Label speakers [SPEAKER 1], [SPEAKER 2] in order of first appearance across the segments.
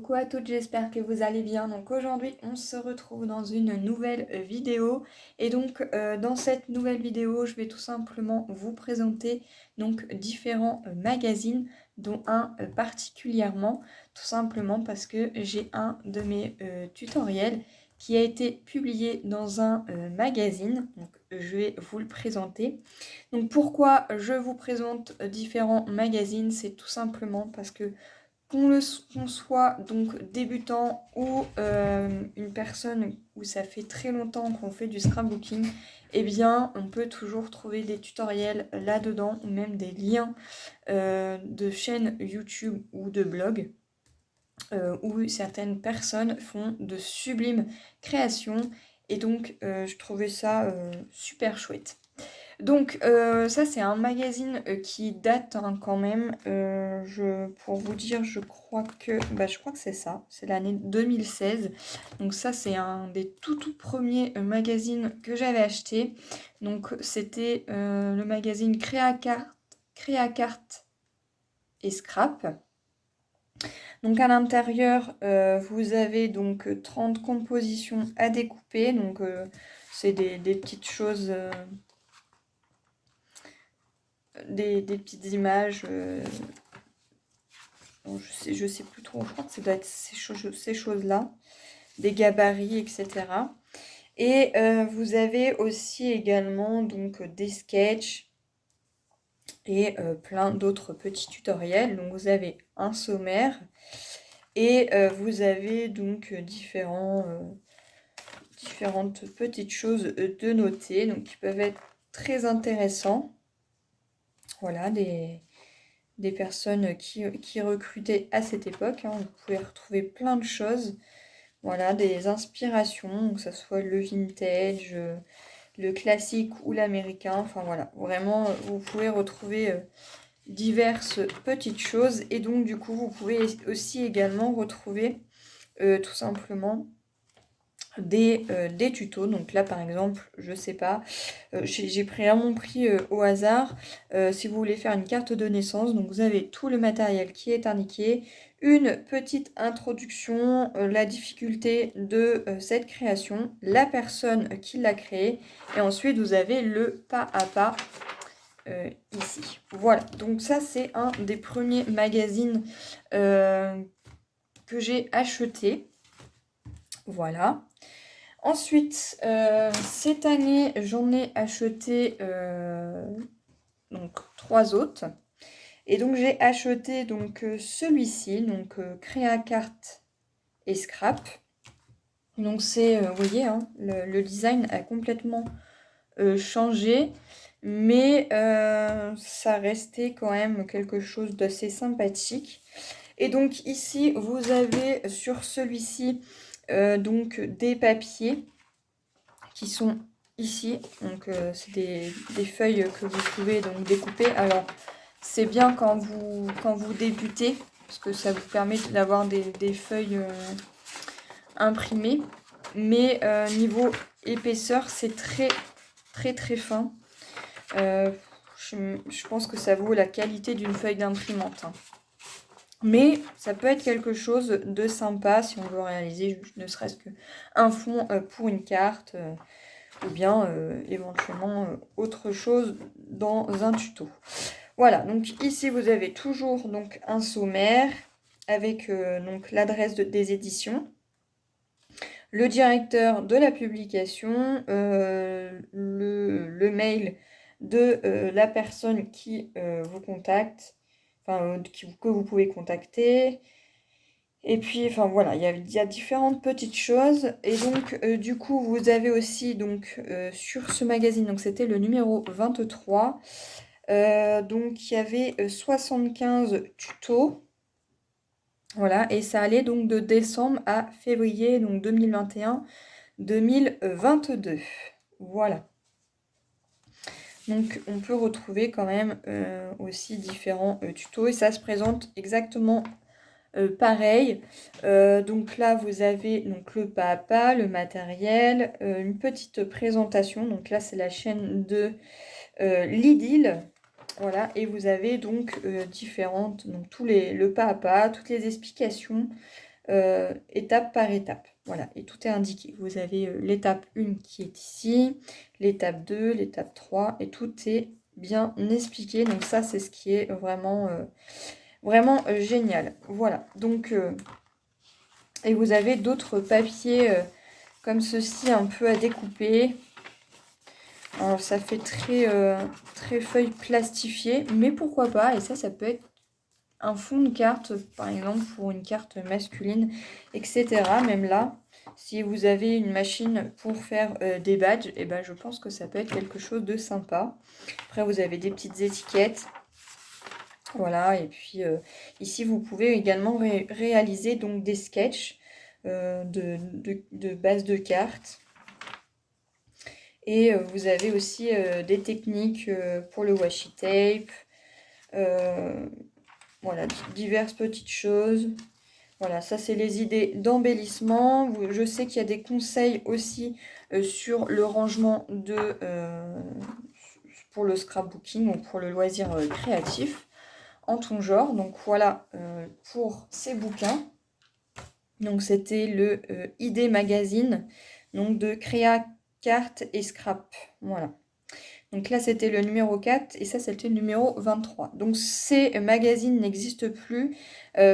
[SPEAKER 1] Coucou à toutes, j'espère que vous allez bien. Donc aujourd'hui, on se retrouve dans une nouvelle vidéo. Et donc dans cette nouvelle vidéo, je vais tout simplement vous présenter donc différents magazines, dont un particulièrement, tout simplement parce que j'ai un de mes tutoriels qui a été publié dans un magazine. Donc je vais vous le présenter. Donc pourquoi je vous présente différents magazines? C'est tout simplement parce que qu'on soit donc débutant ou une personne où ça fait très longtemps qu'on fait du scrapbooking, eh bien on peut toujours trouver des tutoriels là-dedans ou même des liens de chaînes YouTube ou de blogs où certaines personnes font de sublimes créations et donc je trouvais ça super chouette. Donc ça c'est un magazine qui date hein, quand même, pour vous dire je crois que c'est ça, c'est l'année 2016. Donc ça c'est un des tout premiers magazines que j'avais acheté. Donc c'était le magazine Créacarte et Scrap. Donc à l'intérieur vous avez donc 30 compositions à découper, donc c'est des petites choses... des petites images, bon, je sais plus trop, je crois que ça doit être ces choses-là, des gabarits, etc. Et vous avez aussi également donc des sketchs et plein d'autres petits tutoriels. Donc vous avez un sommaire et vous avez donc différentes petites choses de noter, donc qui peuvent être très intéressants. Voilà, des personnes qui recrutaient à cette époque. Hein. Vous pouvez retrouver plein de choses. Voilà, des inspirations, que ce soit le vintage, le classique ou l'américain. Enfin voilà, vraiment, vous pouvez retrouver diverses petites choses. Et donc, du coup, vous pouvez aussi également retrouver tout simplement des tutos. Donc là par exemple, je sais pas, j'ai vraiment pris au hasard. Si vous voulez faire une carte de naissance, donc vous avez tout le matériel qui est indiqué, une petite introduction, la difficulté de cette création, la personne qui l'a créée, et ensuite vous avez le pas à pas ici. Voilà, donc ça c'est un des premiers magazines que j'ai acheté. Voilà. Ensuite, cette année, j'en ai acheté donc 3 autres. Et donc j'ai acheté donc celui-ci, donc Créacarte et Scrap. Donc c'est, vous voyez, hein, le design a complètement changé, mais ça restait quand même quelque chose d'assez sympathique. Et donc ici, vous avez sur celui-ci donc des papiers qui sont ici. Donc c'est des feuilles que vous pouvez donc découper. Alors c'est bien quand vous débutez, parce que ça vous permet d'avoir des feuilles imprimées. Mais niveau épaisseur, c'est très fin. Je pense que ça vaut la qualité d'une feuille d'imprimante. Hein. Mais ça peut être quelque chose de sympa si on veut réaliser ne serait-ce qu'un fond pour une carte ou bien éventuellement autre chose dans un tuto. Voilà, donc ici vous avez toujours donc un sommaire avec donc l'adresse des éditions, le directeur de la publication, le mail de la personne qui vous contacte, enfin que vous pouvez contacter. Et puis, enfin voilà, il y a différentes petites choses. Et donc, du coup, vous avez aussi donc sur ce magazine, donc c'était le numéro 23. Donc, il y avait 75 tutos. Voilà, et ça allait donc de décembre à février, donc 2021-2022. Voilà. Donc, on peut retrouver quand même aussi différents tutos. Et ça se présente exactement pareil. Donc là, vous avez donc le pas à pas, le matériel, une petite présentation. Donc là, c'est la chaîne de Lidl. Voilà, et vous avez donc différentes, donc le pas à pas, toutes les explications étape par étape. Voilà, et tout est indiqué. Vous avez l'étape 1 qui est ici, l'étape 2, l'étape 3, et tout est bien expliqué. Donc ça, c'est ce qui est vraiment, vraiment génial. Voilà, donc, et vous avez d'autres papiers comme ceci, un peu à découper. Alors, ça fait très, très feuille plastifiée, mais pourquoi pas, et ça peut être un fond de carte, par exemple, pour une carte masculine, etc. Même là, si vous avez une machine pour faire des badges, et ben, je pense que ça peut être quelque chose de sympa. Après, vous avez des petites étiquettes. Voilà, et puis ici, vous pouvez également réaliser donc des sketchs de base de cartes. Et vous avez aussi des techniques pour le washi tape. Voilà, diverses petites choses. Voilà, ça c'est les idées d'embellissement. Je sais qu'il y a des conseils aussi sur le rangement pour le scrapbooking ou pour le loisir créatif en tout genre. Donc voilà pour ces bouquins. Donc c'était le ID Magazine, donc de Créa, Carte et Scrap. Voilà. Donc là, c'était le numéro 4 et ça, c'était le numéro 23. Donc ces magazines n'existent plus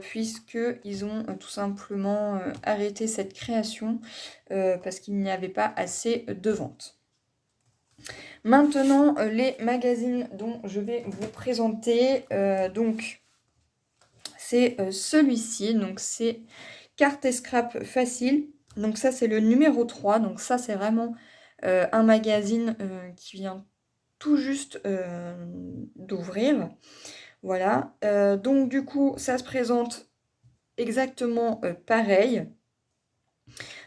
[SPEAKER 1] puisqu'ils ont tout simplement arrêté cette création parce qu'il n'y avait pas assez de ventes. Maintenant, les magazines dont je vais vous présenter, donc c'est celui-ci, donc c'est Carte et Scrap Facile. Donc ça, c'est le numéro 3, donc ça, c'est vraiment un magazine qui vient tout juste d'ouvrir. Voilà. Donc du coup, ça se présente exactement pareil.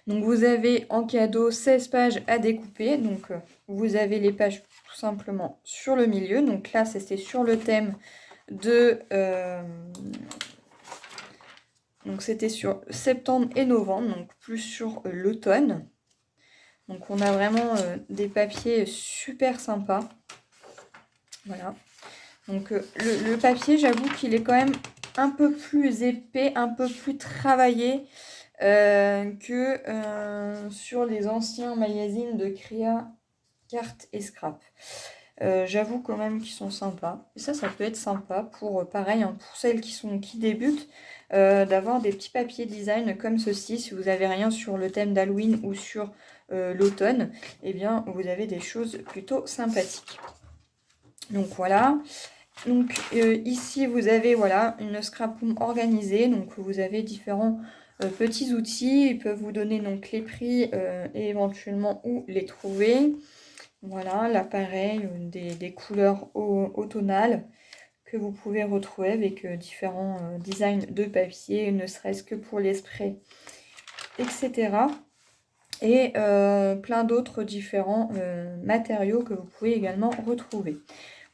[SPEAKER 1] Donc vous avez en cadeau 16 pages à découper. Donc vous avez les pages tout simplement sur le milieu. Donc là, c'était sur le thème de... donc c'était sur septembre et novembre, donc plus sur l'automne. Donc on a vraiment des papiers super sympas. Voilà. Donc le papier, j'avoue qu'il est quand même un peu plus épais, un peu plus travaillé que sur les anciens magazines de Créa, Carte et Scrap. J'avoue quand même qu'ils sont sympas. Et ça peut être sympa pour, pareil, hein, pour celles qui débutent, d'avoir des petits papiers design comme ceci. Si vous n'avez rien sur le thème d'Halloween ou sur l'automne, eh bien, vous avez des choses plutôt sympathiques. Donc voilà. Donc ici vous avez voilà une scrapbook organisée, donc vous avez différents petits outils, ils peuvent vous donner donc les prix et éventuellement où les trouver. Voilà, là pareil, des couleurs automnales que vous pouvez retrouver avec différents designs de papier, ne serait-ce que pour les sprays, etc. Et plein d'autres différents matériaux que vous pouvez également retrouver.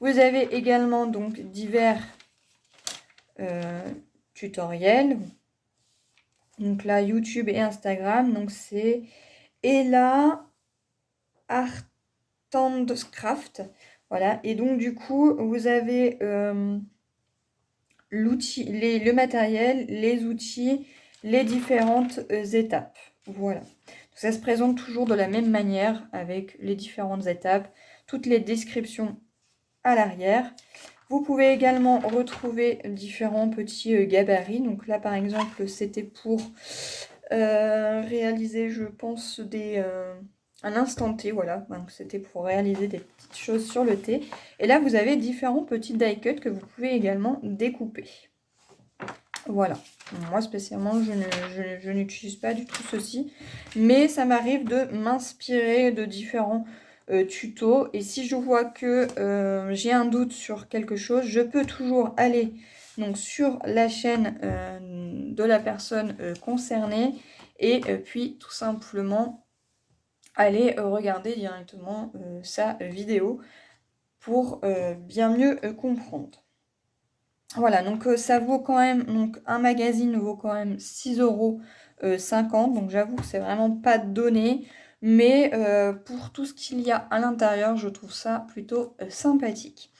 [SPEAKER 1] Vous avez également donc divers tutoriels. Donc là, YouTube et Instagram. Donc c'est Ella Artandcraft. Voilà. Et donc du coup, vous avez l'outil, le matériel, les outils, les différentes étapes. Voilà. Donc, ça se présente toujours de la même manière avec les différentes étapes, toutes les descriptions à l'arrière. Vous pouvez également retrouver différents petits gabarits. Donc là, par exemple, c'était pour réaliser, je pense, un instant T. Voilà, donc c'était pour réaliser des petites choses sur le thé. Et là, vous avez différents petits die cuts que vous pouvez également découper. Voilà. Moi, spécialement, je n'utilise pas du tout ceci. Mais ça m'arrive de m'inspirer de différents tuto, et si je vois que j'ai un doute sur quelque chose, je peux toujours aller donc sur la chaîne de la personne concernée et puis tout simplement aller regarder directement sa vidéo pour bien mieux comprendre. Voilà, donc ça vaut quand même, donc un magazine vaut quand même 6,50 €, donc j'avoue que c'est vraiment pas donné. Mais pour tout ce qu'il y a à l'intérieur, je trouve ça plutôt sympathique.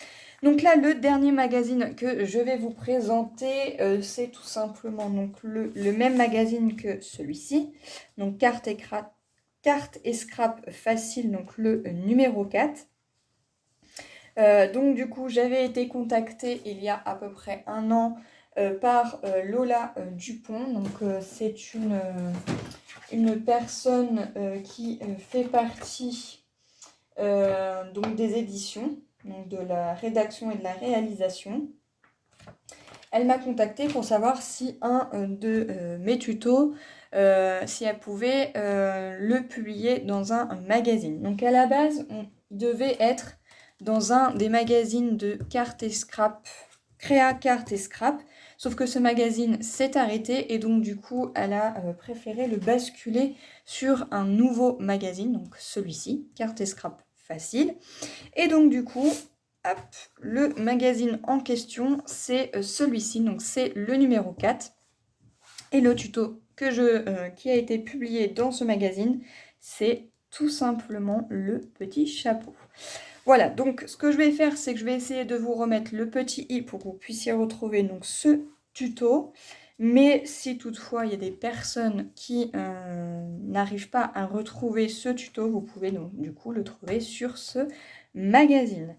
[SPEAKER 1] Donc là, le dernier magazine que je vais vous présenter, c'est tout simplement donc, le même magazine que celui-ci. Donc carte et scrap facile, donc le numéro 4. Donc du coup, j'avais été contactée il y a à peu près un an par Lola Dupont. Donc c'est une personne qui fait partie donc des éditions, donc de la rédaction et de la réalisation. Elle m'a contactée pour savoir si un de mes tutos, si elle pouvait le publier dans un magazine. Donc à la base, on devait être dans un des magazines de Carte et Scrap, Créa Carte et Scrap, sauf que ce magazine s'est arrêté et donc du coup, elle a préféré le basculer sur un nouveau magazine, donc celui-ci, Carte et Scrap Facile. Et donc du coup, hop, le magazine en question, c'est celui-ci, donc c'est le numéro 4. Et le tuto qui a été publié dans ce magazine, c'est tout simplement le petit chapeau. Voilà, donc ce que je vais faire, c'est que je vais essayer de vous remettre le petit i pour que vous puissiez retrouver donc ce tuto. Mais si toutefois il y a des personnes qui n'arrivent pas à retrouver ce tuto, vous pouvez donc du coup le trouver sur ce magazine.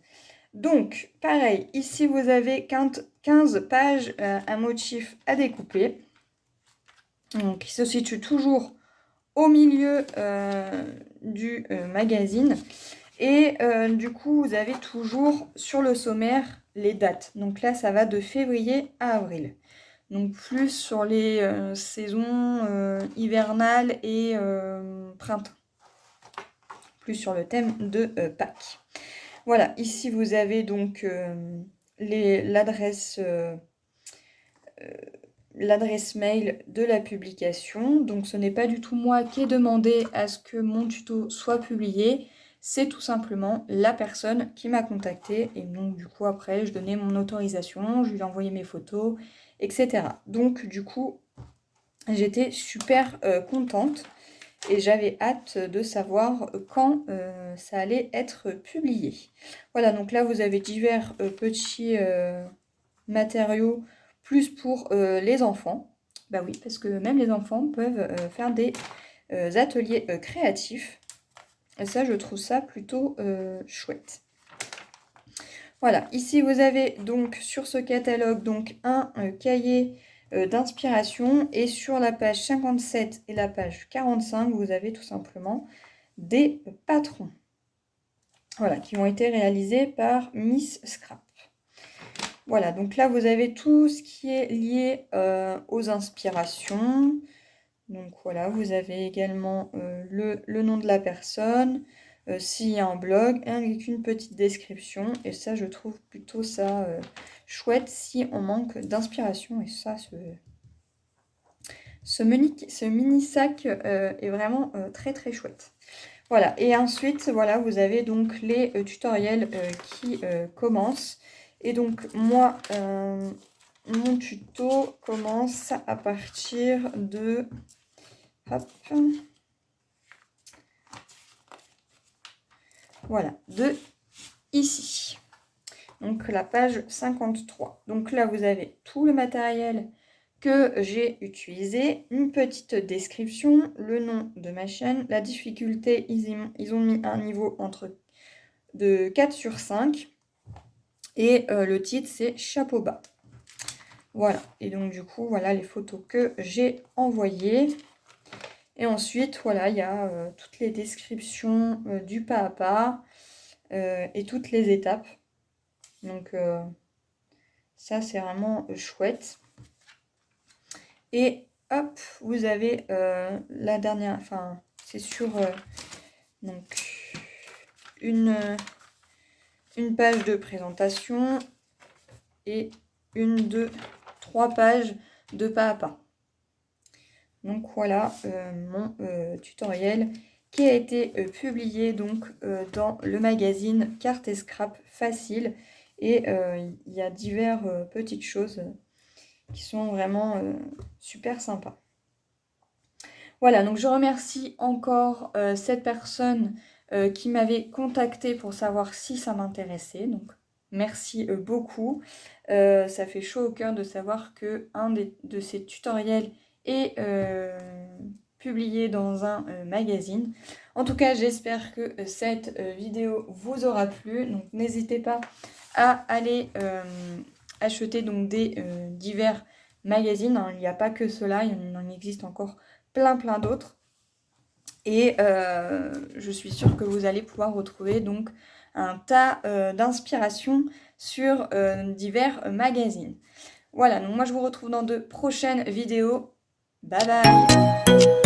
[SPEAKER 1] Donc, pareil, ici vous avez 15 pages à motif à découper. Donc, qui se situe toujours au milieu du magazine. Et du coup, vous avez toujours sur le sommaire les dates. Donc là, ça va de février à avril. Donc plus sur les saisons hivernales et printemps. Plus sur le thème de Pâques. Voilà, ici vous avez donc l'adresse mail de la publication. Donc ce n'est pas du tout moi qui ai demandé à ce que mon tuto soit publié, c'est tout simplement la personne qui m'a contacté et donc du coup après je donnais mon autorisation, je lui envoyais mes photos, etc. Donc du coup j'étais super contente et j'avais hâte de savoir quand ça allait être publié. Voilà, donc là vous avez divers petits matériaux plus pour les enfants. Bah oui, parce que même les enfants peuvent faire des ateliers créatifs. Et ça, je trouve ça plutôt chouette. Voilà, ici vous avez donc sur ce catalogue donc un cahier d'inspiration et sur la page 57 et la page 45, vous avez tout simplement des patrons. Voilà, qui ont été réalisés par Miss Scrap. Voilà, donc là, vous avez tout ce qui est lié aux inspirations. Donc voilà, vous avez également le nom de la personne, s'il y a un blog, avec une petite description. Et ça, je trouve plutôt ça chouette si on manque d'inspiration. Et ça, ce mini sac est vraiment très très chouette. Voilà, et ensuite, voilà, vous avez donc les tutoriels qui commencent. Et donc, moi, mon tuto commence à partir de... Hop. Voilà, de ici. Donc, la page 53. Donc là, vous avez tout le matériel que j'ai utilisé, une petite description, le nom de ma chaîne, la difficulté, ils ont mis un niveau de 4 sur 5. Et le titre, c'est Chapeau bas. Voilà. Et donc, du coup, voilà les photos que j'ai envoyées. Et ensuite, voilà, il y a toutes les descriptions du pas à pas et toutes les étapes. Donc, ça, c'est vraiment chouette. Et hop, vous avez la dernière, enfin, c'est sur donc une page de présentation et 3 pages de pas à pas. Donc voilà mon tutoriel qui a été publié donc dans le magazine Carte et Scrap Facile. Et il y a diverses petites choses qui sont vraiment super sympas. Voilà, donc je remercie encore cette personne qui m'avait contacté pour savoir si ça m'intéressait. Donc Merci beaucoup. Ça fait chaud au cœur de savoir que de ces tutoriels est publié dans un magazine. En tout cas, j'espère que cette vidéo vous aura plu. Donc n'hésitez pas à aller acheter donc des divers magazines. Hein. Il n'y a pas que cela, il en existe encore plein d'autres. Et je suis sûre que vous allez pouvoir retrouver donc un tas d'inspirations sur divers magazines. Voilà, donc moi je vous retrouve dans de prochaines vidéos. Bye bye!